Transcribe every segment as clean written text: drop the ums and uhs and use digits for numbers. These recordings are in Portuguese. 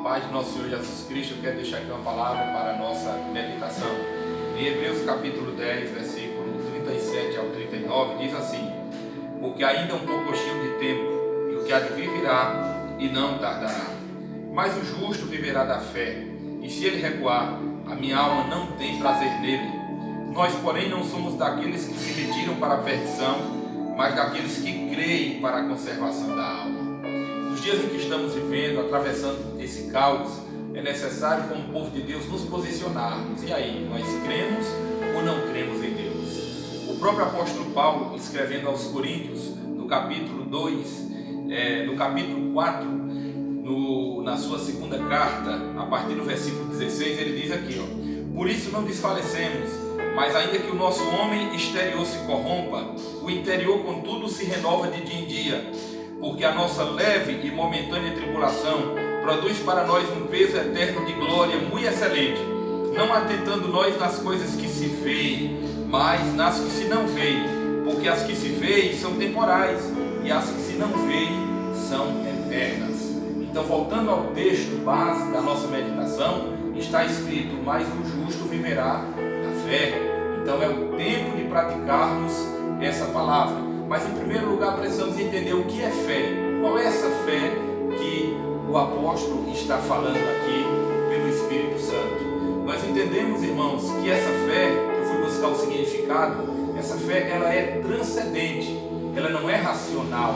paz de nosso Senhor Jesus Cristo, eu quero deixar aqui uma palavra para a nossa meditação. Em Hebreus capítulo 10, versículo 37 ao 39, diz assim: porque ainda um pouquinho de tempo, e o que há de vir virá, e não tardará. Mas o justo viverá da fé, e se ele recuar, a minha alma não tem prazer nele. Nós, porém, não somos daqueles que se retiram para a perdição, mas daqueles que creem para a conservação da alma. Nos dias em que estamos vivendo, atravessando esse caos, é necessário, como povo de Deus, nos posicionarmos. E aí, nós cremos ou não cremos em Deus? O próprio apóstolo Paulo, escrevendo aos Coríntios, no capítulo 2, no capítulo 4, na sua segunda carta, a partir do versículo 16, ele diz aqui, por isso não desfalecemos, mas ainda que o nosso homem exterior se corrompa, o interior contudo se renova de dia em dia, porque a nossa leve e momentânea tribulação produz para nós um peso eterno de glória muito excelente, não atentando nós nas coisas que se veem, mas nas que se não veem, porque as que se veem são temporais, e as que se não veem são eternas. Então, voltando ao texto base da nossa meditação, está escrito, mas o justo viverá da fé. Então é o tempo de praticarmos essa palavra. Mas em primeiro lugar precisamos entender o que é fé. Qual é essa fé que o apóstolo está falando aqui pelo Espírito Santo? Nós entendemos, irmãos, que essa fé, eu fui buscar o significado, essa fé ela é transcendente, ela não é racional.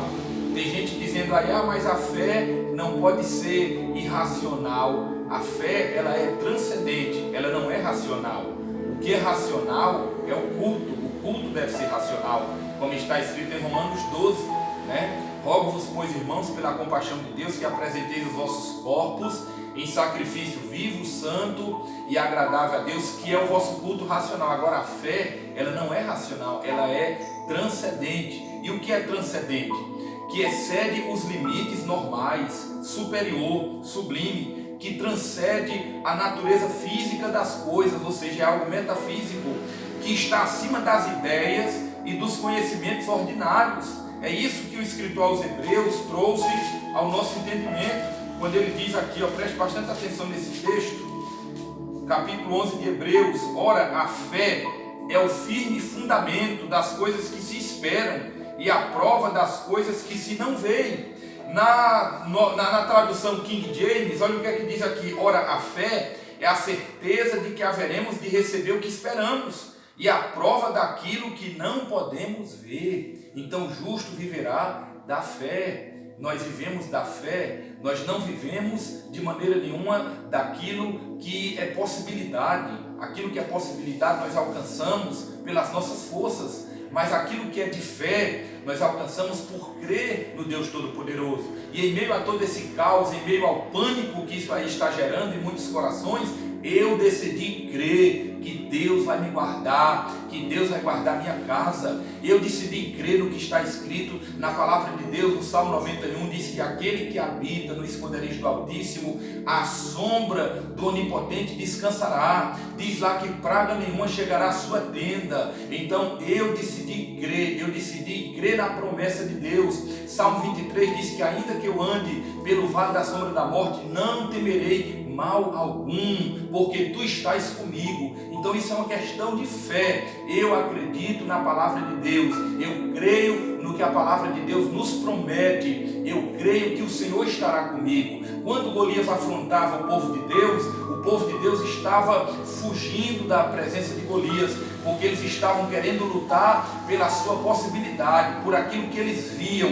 Tem gente dizendo aí, mas a fé não pode ser irracional. A fé ela é transcendente, ela não é racional. O que é racional é o culto deve ser racional, como está escrito em Romanos 12, né? Rogo-vos, pois, irmãos, pela compaixão de Deus, que apresenteis os vossos corpos em sacrifício vivo, santo e agradável a Deus, que é o vosso culto racional. Agora a fé, ela não é racional, ela é transcendente. E o que é transcendente? Que excede os limites normais, superior, sublime, que transcende a natureza física das coisas, ou seja, é algo metafísico, que está acima das ideias e dos conhecimentos ordinários. É isso que o escritor aos Hebreus trouxe ao nosso entendimento, quando ele diz aqui, preste bastante atenção nesse texto, capítulo 11 de Hebreus, ora, a fé é o firme fundamento das coisas que se esperam, e a prova das coisas que se não veem. Na tradução King James, olha o que é que diz aqui, ora, a fé é a certeza de que haveremos de receber o que esperamos, e a prova daquilo que não podemos ver. Então o justo viverá da fé. Nós vivemos da fé, nós não vivemos de maneira nenhuma daquilo que é possibilidade. Aquilo que é possibilidade nós alcançamos pelas nossas forças, mas aquilo que é de fé, nós alcançamos por crer no Deus Todo-Poderoso. E em meio a todo esse caos, em meio ao pânico que isso aí está gerando em muitos corações, eu decidi crer que Deus vai me guardar, que Deus vai guardar minha casa. Eu decidi crer no que está escrito na palavra de Deus, no Salmo 91, diz que aquele que habita no esconderijo do Altíssimo, à sombra do Onipotente descansará. Diz lá que praga nenhuma chegará à sua tenda. Então eu decidi crer na promessa de Deus. Salmo 23 diz que ainda que eu ande pelo vale da sombra da morte, não temerei mal algum, porque tu estás comigo. Então isso é uma questão de fé. Eu acredito na palavra de Deus, eu creio no que a palavra de Deus nos promete, eu creio que o Senhor estará comigo. Quando Golias afrontava o povo de Deus estava fugindo da presença de Golias, porque eles estavam querendo lutar pela sua possibilidade, por aquilo que eles viam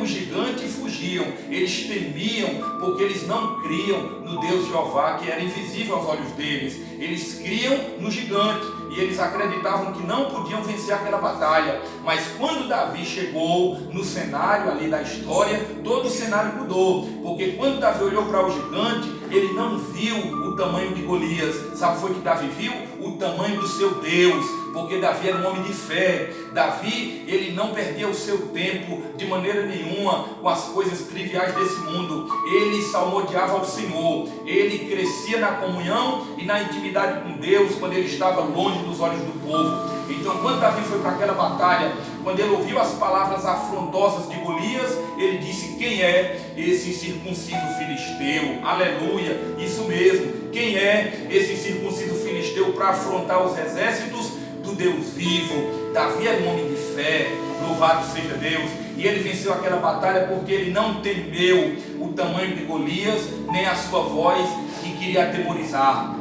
o gigante e fugiam, eles temiam, porque eles não criam no Deus Jeová, que era invisível aos olhos deles, eles criam no gigante, e eles acreditavam que não podiam vencer aquela batalha. Mas quando Davi chegou no cenário ali da história, todo o cenário mudou, porque quando Davi olhou para o gigante, ele não viu o tamanho de Golias. Sabe o que foi que Davi viu? O tamanho do seu Deus, porque Davi era um homem de fé. Davi, ele não perdia o seu tempo de maneira nenhuma com as coisas triviais desse mundo. Ele salmodiava ao Senhor, ele crescia na comunhão e na intimidade com Deus quando ele estava longe dos olhos do povo. Então quando Davi foi para aquela batalha, quando ele ouviu as palavras afrontosas de Golias, ele disse: quem é esse incircunciso filisteu? Aleluia, isso mesmo. Quem é esse incircunciso filisteu para afrontar os exércitos do Deus vivo? Davi era um homem de fé, louvado seja Deus. E ele venceu aquela batalha porque ele não temeu o tamanho de Golias, nem a sua voz que queria atemorizar.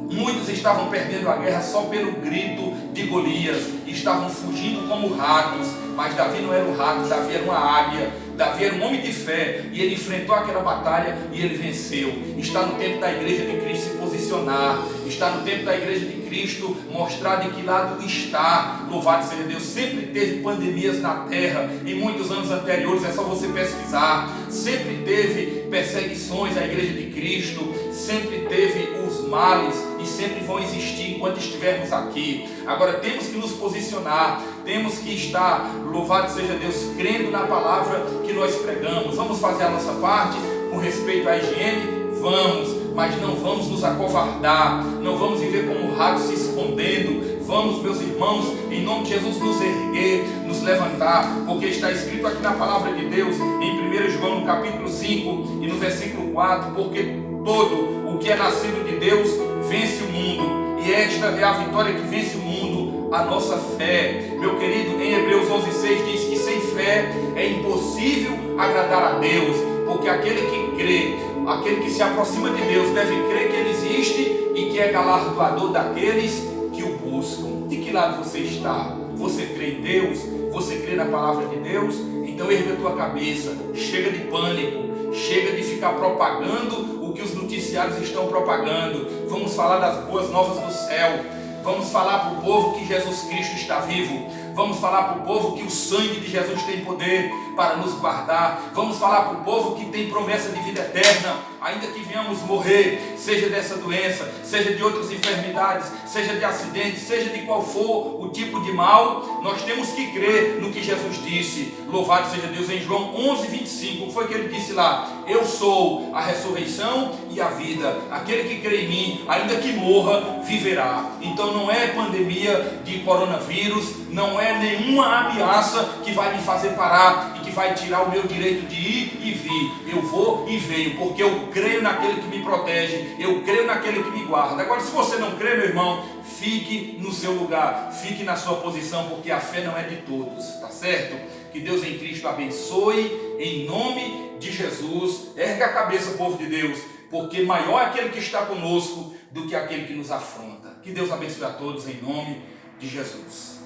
Muitos estavam perdendo a guerra só pelo grito de Golias, estavam fugindo como ratos, mas Davi não era um rato, Davi era uma águia, Davi era um homem de fé, e ele enfrentou aquela batalha e ele venceu. Está no tempo da igreja de Cristo se posicionar, está no tempo da igreja de Cristo mostrar de que lado está. Louvado seja Deus. Sempre teve pandemias na terra, em muitos anos anteriores, é só você pesquisar. Sempre teve perseguições à igreja de Cristo, sempre teve os males e sempre vão existir enquanto estivermos aqui. Agora temos que nos posicionar, temos que estar, louvado seja Deus, crendo na palavra que nós pregamos. Vamos fazer a nossa parte com respeito à higiene? Vamos, mas não vamos nos acovardar, não vamos viver como ratos se escondendo. Vamos, meus irmãos, em nome de Jesus, nos erguer, nos levantar, porque está escrito aqui na palavra de Deus, em 1 João, no capítulo 5 e no versículo 4, porque todo o que é nascido de Deus vence o mundo, e esta é a vitória que vence o mundo, a nossa fé. Meu querido, em Hebreus 11:6 diz que sem fé é impossível agradar a Deus, porque aquele que crê, aquele que se aproxima de Deus deve crer que Ele existe e que é galardoador daqueles que o buscam. De que lado você está? Você crê em Deus? Você crê na palavra de Deus? Então erga a tua cabeça, chega de pânico, chega de ficar propagando o que os noticiários estão propagando. Vamos falar das boas novas do céu. Vamos falar para o povo que Jesus Cristo está vivo. Vamos falar para o povo que o sangue de Jesus tem poder para nos guardar. Vamos falar para o povo que tem promessa de vida eterna, ainda que venhamos morrer, seja dessa doença, seja de outras enfermidades, seja de acidentes, seja de qual for o tipo de mal, nós temos que crer no que Jesus disse. Louvado seja Deus. Em João 11:25, o que foi que ele disse lá? Eu sou a ressurreição e a vida. Aquele que crê em mim, ainda que morra, viverá. Então não é pandemia de coronavírus, não é nenhuma ameaça que vai me fazer parar e que vai tirar o meu direito de ir e vir. Eu vou e venho, porque eu creio naquele que me protege, eu creio naquele que me guarda. Agora, se você não crê, meu irmão, fique no seu lugar, fique na sua posição, porque a fé não é de todos, tá certo? Que Deus em Cristo abençoe, em nome de Jesus. Erga a cabeça, povo de Deus, porque maior é aquele que está conosco do que aquele que nos afronta. Que Deus abençoe a todos em nome de Jesus.